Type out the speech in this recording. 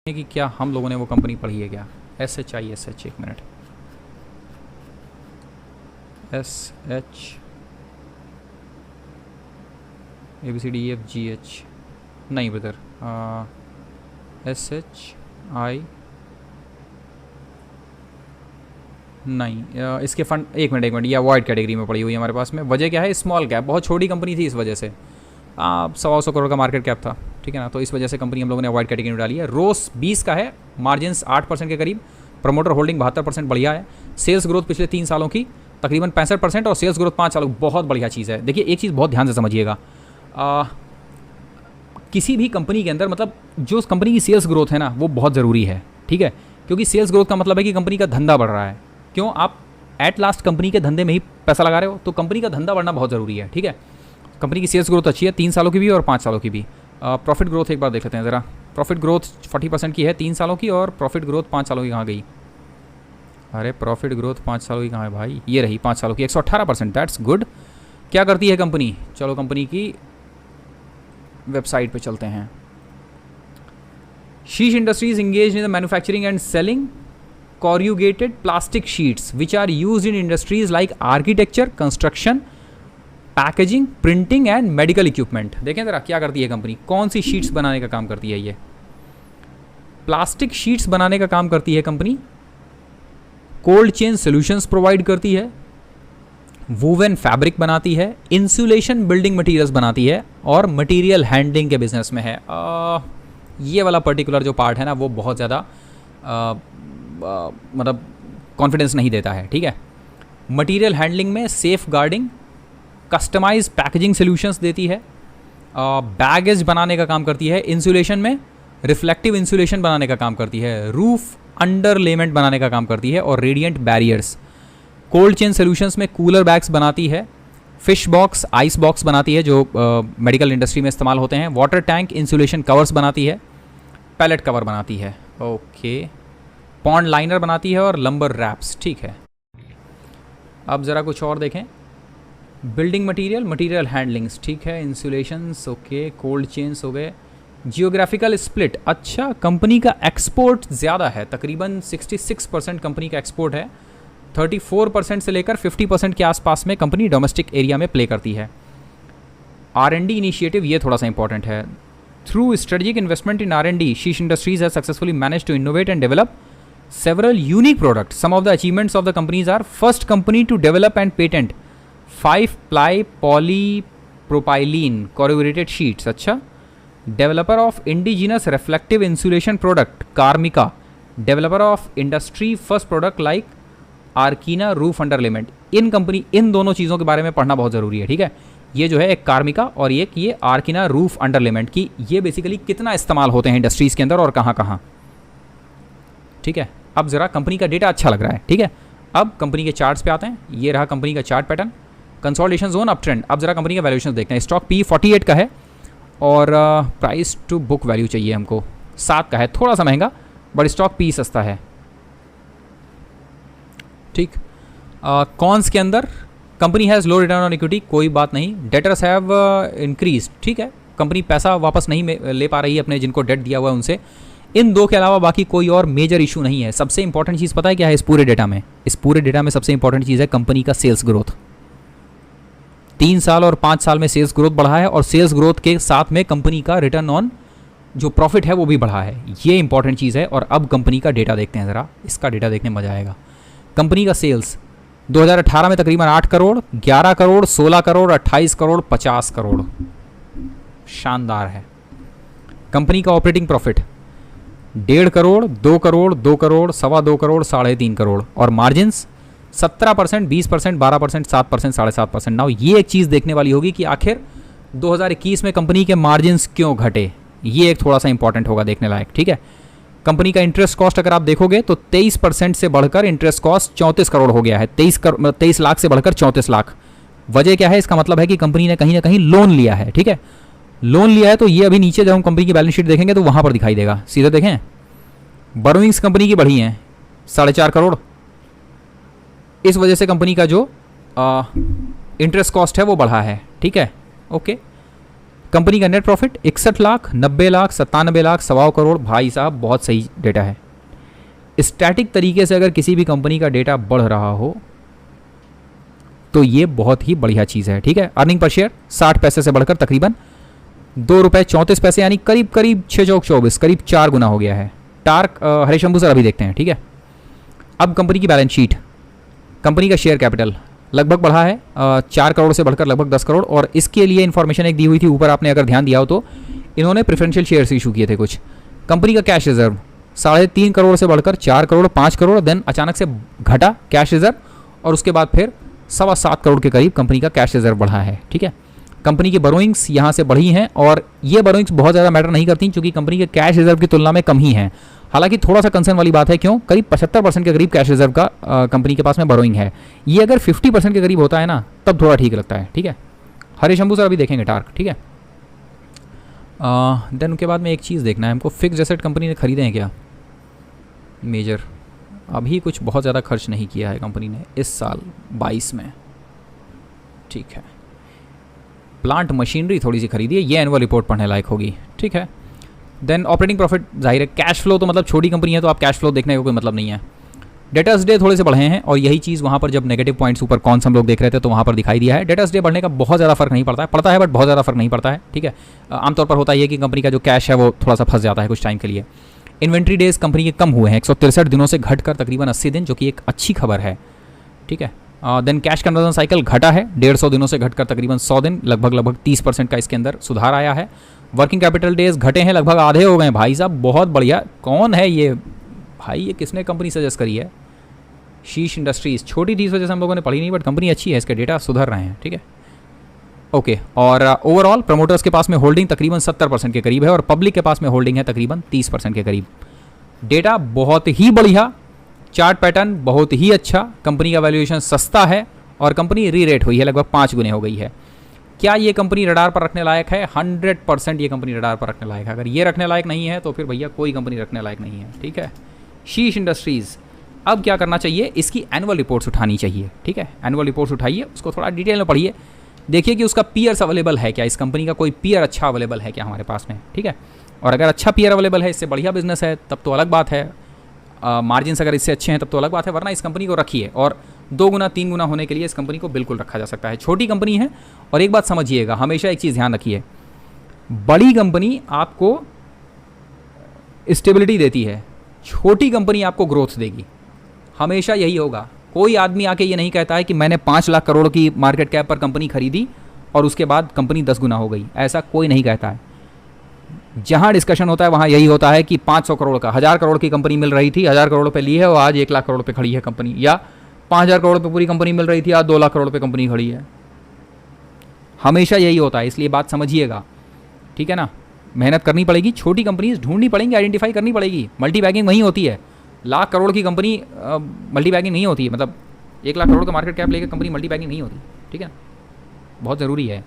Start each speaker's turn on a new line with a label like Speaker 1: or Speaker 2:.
Speaker 1: कि क्या हम लोगों ने वो कंपनी पढ़ी है क्या। SHISH, एक मिनट, SH ABCDEFGH, नहीं ब्रदर, SHI नहीं, इसके फंड, एक मिनट, ये अवॉइड कैटेगरी में पड़ी हुई है हमारे पास में। वजह क्या है, स्मॉल कैप, बहुत छोटी कंपनी थी, इस वजह से 100 करोड़ का मार्केट कैप था, ठीक है ना, तो इस वजह से कंपनी हम लोगों ने अवॉइड कैटेगरी में डाली है। रोस 20 का है, मार्जिन्स 8% के करीब, प्रमोटर होल्डिंग 72% बढ़िया है, सेल्स ग्रोथ पिछले 3 सालों की तकरीबन 65% और सेल्स ग्रोथ 5 सालों की, बहुत बढ़िया चीज़ है। देखिए एक चीज़ बहुत ध्यान से समझिएगा, किसी भी कंपनी के अंदर मतलब जो उस कंपनी की सेल्स ग्रोथ है ना वो बहुत ज़रूरी है, ठीक है, क्योंकि सेल्स ग्रोथ का मतलब है कि कंपनी का धंधा बढ़ रहा है। क्यों, आप एट लास्ट कंपनी के धंधे में ही पैसा लगा रहे हो, तो कंपनी का धंधा बढ़ना बहुत ज़रूरी है, ठीक है। कंपनी की सेल्स ग्रोथ अच्छी है, 3 सालों की भी और 5 सालों की भी। प्रॉफिट ग्रोथ एक बार देख लेते हैं ज़रा। प्रॉफिट ग्रोथ 40% की है 3 सालों की, और प्रॉफिट ग्रोथ 5 सालों की कहाँ गई? अरे प्रॉफिट ग्रोथ 5 सालों की कहाँ है भाई, ये रही 5 सालों की 118%, दैट्स गुड। क्या करती है कंपनी, चलो कंपनी की वेबसाइट पे चलते हैं। शीश industries engage in the manufacturing and selling corrugated plastic sheets which are used in industries like architecture, construction, packaging, printing and medical equipment. देखें ज़रा क्या करती है कंपनी, कौन सी शीट्स बनाने का काम करती है। ये प्लास्टिक शीट्स बनाने का काम करती है company, cold chain solutions provide करती है, वूवन फैब्रिक बनाती है, इंसुलेशन बिल्डिंग मटेरियल्स बनाती है, और मटेरियल हैंडलिंग के बिजनेस में है। ये वाला पर्टिकुलर जो पार्ट है ना वो बहुत ज़्यादा मतलब कॉन्फिडेंस नहीं देता है, ठीक है। मटेरियल हैंडलिंग में safeguarding, customize packaging solutions देती है, बैगेज बनाने का काम करती है, इंसुलेशन में रिफ्लेक्टिव इंसुलेशन बनाने का काम करती है, रूफ अंडरलेमेंट बनाने का काम करती है, और radiant barriers. Cold chain solutions में कूलर बैग्स बनाती है, फिश बॉक्स, आइस बॉक्स बनाती है जो मेडिकल इंडस्ट्री में इस्तेमाल होते हैं, वाटर टैंक इंसुलेशन कवर्स बनाती है, पैलेट कवर बनाती है, ओके, पॉन्ड लाइनर बनाती है, और लंबर रैप्स, ठीक है। अब ज़रा कुछ और देखें, बिल्डिंग मटेरियल, मटेरियल हैंडलिंग्स, ठीक है, इंसुलेशंस, ओके, कोल्ड चेन्स हो गए, जियोग्राफिकल स्प्लिट, अच्छा कंपनी का एक्सपोर्ट ज़्यादा है, तकरीबन 66% कंपनी का एक्सपोर्ट है, 34% से लेकर 50% के आसपास में कंपनी डोमेस्टिक एरिया में प्ले करती है। R&D इनिशिएटिव, ये थोड़ा सा इंपॉर्टेंट है। Through strategic investment in R&D, Shish industries has successfully manage to innovate and develop several unique products. Some of the achievements of the companies are: first company to develop and patent 5-ply polypropylene corrugated sheets, अच्छा, developer of indigenous reflective insulation product Carmica, developer of industry first product like Arkina roof underlayment। In company, इन दोनों चीज़ों के बारे में पढ़ना बहुत ज़रूरी है, ठीक है। ये जो है एक कार्मिका और एक ये आर्किना रूफ अंडरलेमेंट की, ये बेसिकली कितना इस्तेमाल होते हैं इंडस्ट्रीज़ के अंदर और कहाँ कहाँ, ठीक है। अब ज़रा कंपनी का डेटा अच्छा लग रहा है, ठीक है। अब कंपनी के चार्ट्स पे आते हैं, ये रहा कंपनी का chart pattern, consolidation zone, up trend. अब ज़रा कंपनी का वैल्यूएशन देखते हैं। स्टॉक P 48 का है, और प्राइस टू बुक वैल्यू चाहिए हमको 7 का है, थोड़ा सा महंगा, बट स्टॉक P सस्ता है, ठीक। कॉन्स के अंदर company has low return on equity, कोई बात नहीं, डेटर्स हैव इंक्रीज, ठीक है, कंपनी पैसा वापस नहीं ले पा रही है अपने जिनको डेट दिया हुआ है उनसे। इन दो के अलावा बाकी कोई और मेजर इशू नहीं है। सबसे इंपॉर्टेंट चीज़ पता है क्या है इस पूरे डेटा में? इस पूरे डेटा में सबसे इंपॉर्टेंट चीज़ है कंपनी का सेल्स ग्रोथ। 3 साल और 5 साल में सेल्स ग्रोथ बढ़ा है, और सेल्स ग्रोथ के साथ में कंपनी का रिटर्न ऑन जो प्रॉफिट है वो भी बढ़ा है, ये इंपॉर्टेंट चीज़ है। और अब कंपनी का डेटा देखते हैं ज़रा, इसका डेटा देखने में मजा आएगा। कंपनी का सेल्स 2018 में तकरीबन 8 करोड़, 11 करोड़, 16 करोड़, 28 करोड़, 50 करोड़, शानदार है। कंपनी का ऑपरेटिंग प्रॉफिट 1.5 करोड़, 2 करोड़, 2 करोड़, 2.25 करोड़, 3.5 करोड़, और मार्जिन्स 17%, 20%, 12%, 7%, 7.5%। नाउ ये एक चीज़ देखने वाली होगी कि आखिर 2021 में कंपनी के मार्जिन्स क्यों घटे, ये एक थोड़ा सा इंपॉर्टेंट होगा देखने लायक, ठीक है। कंपनी का इंटरेस्ट कॉस्ट अगर आप देखोगे तो 23% से बढ़कर इंटरेस्ट कॉस्ट 34 करोड़ हो गया है, 23 लाख से बढ़कर 34 लाख। वजह क्या है? इसका मतलब है कि कंपनी ने कहीं ना कहीं लोन लिया है, ठीक है। लोन लिया है तो ये अभी नीचे जब हम कंपनी की बैलेंस शीट देखेंगे तो वहाँ पर दिखाई देगा। सीधे देखें, बोरोइंग्स कंपनी की बढ़ी हैं 4.5 करोड़, इस वजह से कंपनी का जो इंटरेस्ट कॉस्ट है वो बढ़ा है, ठीक है, ओके। कंपनी का नेट प्रॉफिट 61 लाख, 90 लाख, 97 लाख, 1.25 करोड़। भाई साहब बहुत सही डेटा है। स्टैटिक तरीके से अगर किसी भी कंपनी का डेटा बढ़ रहा हो तो ये बहुत ही बढ़िया चीज़ है, ठीक है। अर्निंग पर शेयर 60 पैसे से बढ़कर तकरीबन ₹2.34 यानी करीब करीब 6 चौक 24, करीब 4 गुना हो गया है। टार्क हरीश शंभू सर अभी देखते हैं, ठीक है। अब कंपनी की बैलेंस शीट, कंपनी का शेयर कैपिटल लगभग बढ़ा है 4 करोड़ से बढ़कर लगभग 10 करोड़। और इसके लिए इन्फॉर्मेशन एक दी हुई थी ऊपर, आपने अगर ध्यान दिया हो तो इन्होंने प्रेफरेंशियल शेयर्स इशू किए थे कुछ। कंपनी का कैश रिजर्व 3.5 करोड़ से बढ़कर 4 करोड़, 5 करोड़, देन अचानक से घटा कैश रिजर्व और उसके बाद फिर 7.25 करोड़ के करीब कंपनी का कैश रिजर्व बढ़ा है, ठीक है। कंपनी की बोरोइंग्स यहाँ से बढ़ी हैं और ये बोरोइंग्स बहुत ज़्यादा मैटर नहीं करती क्योंकि कंपनी के कैश रिजर्व की तुलना में कम ही हैं। हालांकि थोड़ा सा कंसर्न वाली बात है, क्यों? करीब 75% के करीब कैश रिजर्व का कंपनी के पास में बोरोइंग है। ये अगर 50% के करीब होता है ना तब थोड़ा ठीक लगता है, ठीक है। हरीश शंभू सर अभी देखेंगे टार्क, ठीक है। देन उनके बाद में एक चीज़ देखना है हमको, फिक्स्ड एसेट कंपनी ने खरीदे हैं क्या मेजर? अभी कुछ बहुत ज़्यादा खर्च नहीं किया है कंपनी ने इस साल 22 में, ठीक है। प्लांट मशीनरी थोड़ी सी खरीदी है, ये एनुअल रिपोर्ट पढ़ने लायक होगी, ठीक है। देन ऑपरेटिंग प्रॉफिट जाहिर है, कैश फ्लो तो मतलब छोटी कंपनी है तो आप कैश फ्लो देखने का कोई मतलब नहीं है। डेटर्स डे थोड़े से बढ़े हैं और यही चीज़ वहाँ पर जब नेगेटिव पॉइंट्स ऊपर कौन से हम लोग देख रहे थे तो वहाँ पर दिखाई दिया है। डेटर्स डे बढ़ने का बहुत ज़्यादा फर्क नहीं पड़ता है बट बहुत ज़्यादा फर्क नहीं पड़ता है, ठीक है। आमतौर पर होता है कि कंपनी का जो कैश है वो थोड़ा सा फंस जाता है कुछ टाइम के लिए। इन्वेंट्री डेज कंपनी के कम हुए हैं 163 दिनों से घटकर तकरीबन 80 दिन, जो कि एक अच्छी खबर है, ठीक है। देन कैश कन्वर्जन साइकिल घटा है 150 दिनों से घटकर तकरीबन 100 दिन, लगभग 30% का इसके अंदर सुधार आया है। वर्किंग कैपिटल डेज घटे हैं, लगभग आधे हो गए हैं। भाई साहब बहुत बढ़िया। कौन है ये भाई? ये किसने कंपनी सजेस्ट करी है? शीश इंडस्ट्रीज। छोटी थी इस वजह से हम लोगों ने पढ़ी नहीं, बट कंपनी अच्छी है, इसके डेटा सुधर रहे हैं, ठीक है। ओके और ओवरऑल प्रमोटर्स के पास में होल्डिंग तकरीबन 70% के करीब है और पब्लिक के पास में होल्डिंग है तकरीबन 30% के करीब। डेटा बहुत ही बढ़िया, चार्ट पैटर्न बहुत ही अच्छा, कंपनी का वैल्यूएशन सस्ता है और कंपनी री रेट हुई है, लगभग 5 गुने हो गई है। क्या ये कंपनी रडार पर रखने लायक है? 100% ये कंपनी रडार पर रखने लायक है। अगर ये रखने लायक नहीं है तो फिर भैया कोई कंपनी रखने लायक नहीं है, ठीक है। शीश इंडस्ट्रीज़, अब क्या करना चाहिए? इसकी एनुअल रिपोर्ट्स उठानी चाहिए, ठीक है। एनुअल रिपोर्ट्स उठाइए, उसको थोड़ा डिटेल में पढ़िए, देखिए कि उसका पीयर्स अवेलेबल है क्या, इस कंपनी का कोई पीयर अच्छा अवेलेबल है क्या हमारे पास में, ठीक है। और अगर अच्छा पीयर अवेलेबल है, इससे बढ़िया बिजनेस है, तब तो अलग बात है। मार्जिन्स अगर इससे अच्छे हैं तब तो अलग बात है, वरना इस कंपनी को रखिए और 2 गुना 3 गुना होने के लिए इस कंपनी को बिल्कुल रखा जा सकता है। छोटी कंपनी है और एक बात समझिएगा, हमेशा एक चीज़ ध्यान रखिए, बड़ी कंपनी आपको स्टेबिलिटी देती है, छोटी कंपनी आपको ग्रोथ देगी, हमेशा यही होगा। कोई आदमी आके ये नहीं कहता है कि मैंने 5 लाख करोड़ की मार्केट कैप पर कंपनी खरीदी और उसके बाद कंपनी 10 गुना हो गई, ऐसा कोई नहीं कहता है। जहाँ डिस्कशन होता है वहाँ यही होता है कि 500 करोड़ का 1000 करोड़ की कंपनी मिल रही थी, 1000 करोड़ पे ली है और आज 1 लाख करोड़ पे खड़ी है कंपनी, या 5000 करोड़ पे पूरी कंपनी मिल रही थी, आज 2 लाख करोड़ पे कंपनी खड़ी है। हमेशा यही होता है, इसलिए बात समझिएगा, ठीक है ना। मेहनत करनी पड़ेगी, छोटी कंपनीज ढूंढनी पड़ेंगी, आइडेंटिफाई करनी पड़ेगी। मल्टी बैगिंग वहीं होती है, लाख करोड़ की कंपनी मल्टी बैगिंग नहीं होती, मतलब 1 लाख करोड़ का मार्केट कैप लेकर कंपनी मल्टी बैगिंग नहीं होती, ठीक है। बहुत ज़रूरी है।